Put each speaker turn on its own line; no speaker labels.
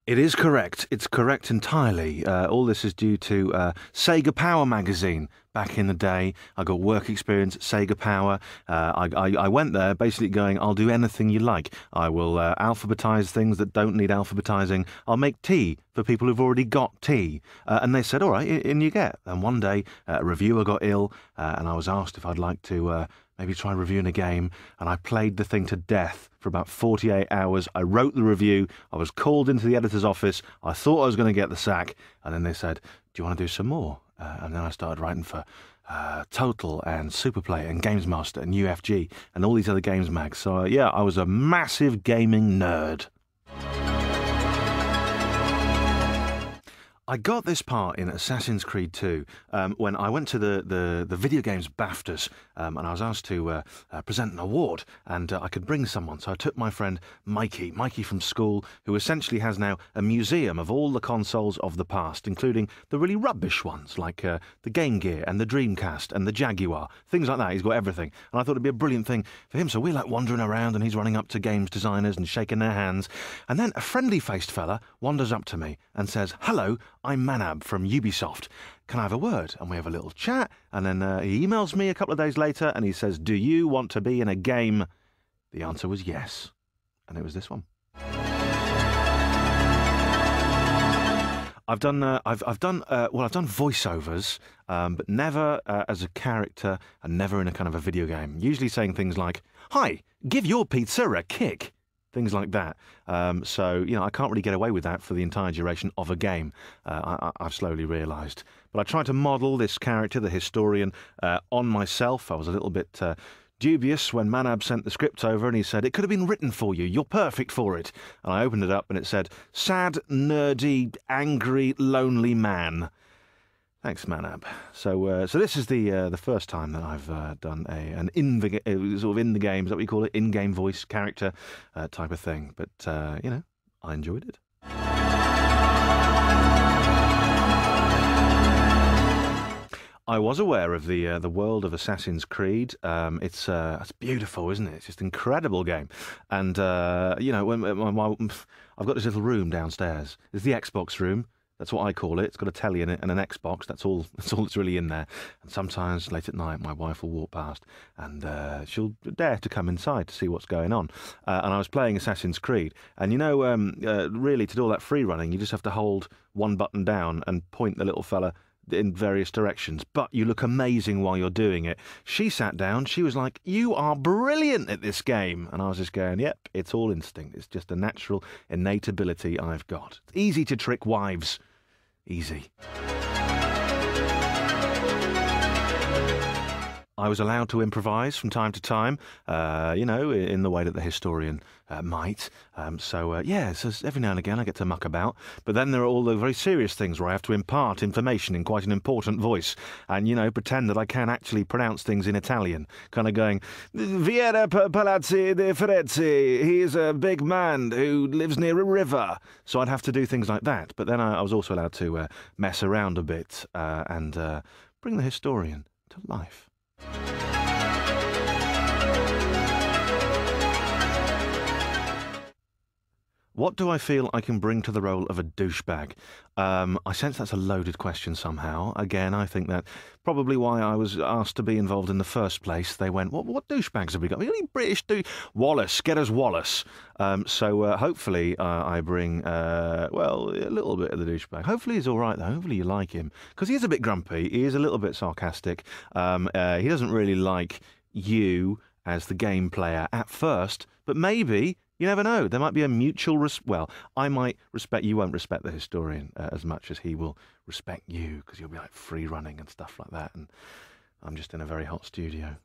It is correct. It's correct entirely. All this is due to Sega Power magazine. Back in the day, I got work experience at Sega Power. I went there basically going, I'll do anything you like. I will alphabetize things that don't need alphabetizing. I'll make tea for people who've already got tea. And they said, all right, in you get. And one day, a reviewer got ill, and I was asked if I'd like to maybe try reviewing a game, and I played the thing to death for about 48 hours. I wrote the review, I was called into the editor's office, I thought I was going to get the sack, and then they said, do you want to do some more? And then I started writing for Total and Superplay and Games Master and UFG and all these other games mags. So yeah, I was a massive gaming nerd. I got this part in Assassin's Creed 2 when I went to the Video Games BAFTAs and I was asked to present an award, and I could bring someone. So I took my friend Mikey from school, who essentially has now a museum of all the consoles of the past, including the really rubbish ones like the Game Gear and the Dreamcast and the Jaguar, things like that. He's got everything. And I thought it'd be a brilliant thing for him. So we're like wandering around and he's running up to games designers and shaking their hands. And then a friendly-faced fella wanders up to me and says, hello, I'm Manab from Ubisoft. Can I have a word? And we have a little chat, and then he emails me a couple of days later and he says, do you want to be in a game? The answer was yes, and it was this one. I've done voiceovers, but never as a character and never in a kind of a video game. Usually saying things like, hi, give your pizza a kick. Things like that. So, you know, I can't really get away with that for the entire duration of a game, I've slowly realised. But I tried to model this character, the historian, on myself. I was a little bit dubious when Manab sent the script over and he said, it could have been written for you, you're perfect for it. And I opened it up and it said, sad, nerdy, angry, lonely man. Thanks, Manab. So this is the first time that I've done an sort of in the game, is that what you call it, in-game voice character type of thing. But you know, I enjoyed it. I was aware of the world of Assassin's Creed. It's beautiful, isn't it? It's just an incredible game. And you know, I've got this little room downstairs. It's the Xbox room. That's what I call it. It's got a telly in it and an Xbox. That's all that's really in there. And sometimes late at night, my wife will walk past and she'll dare to come inside to see what's going on. And I was playing Assassin's Creed. And you know, really, to do all that free running, you just have to hold one button down and point the little fella in various directions, but you look amazing while you're doing it. She sat down, she was like, you are brilliant at this game. And I was just going, yep, it's all instinct. It's just a natural, innate ability I've got. It's easy to trick wives. Easy. I was allowed to improvise from time to time, you know, in the way that the historian might. So every now and again I get to muck about. But then there are all the very serious things where I have to impart information in quite an important voice and, you know, pretend that I can actually pronounce things in Italian. Kind of going, Viera Palazzi de Ferezzi, he is a big man who lives near a river. So I'd have to do things like that. But then I was also allowed to mess around a bit and bring the historian to life. What do I feel I can bring to the role of a douchebag? I sense that's a loaded question somehow. Again, I think that probably why I was asked to be involved in the first place. They went, what douchebags have we got? Any British Wallace, get us Wallace. So hopefully I bring, well, a little bit of the douchebag. Hopefully he's all right, though. Hopefully you like him. Because he is a bit grumpy. He is a little bit sarcastic. He doesn't really like you as the game player at first, but maybe... You never know. There might be a mutual well, I might respect you. Won't respect the historian as much as he will respect you, because you'll be like free running and stuff like that. And I'm just in a very hot studio.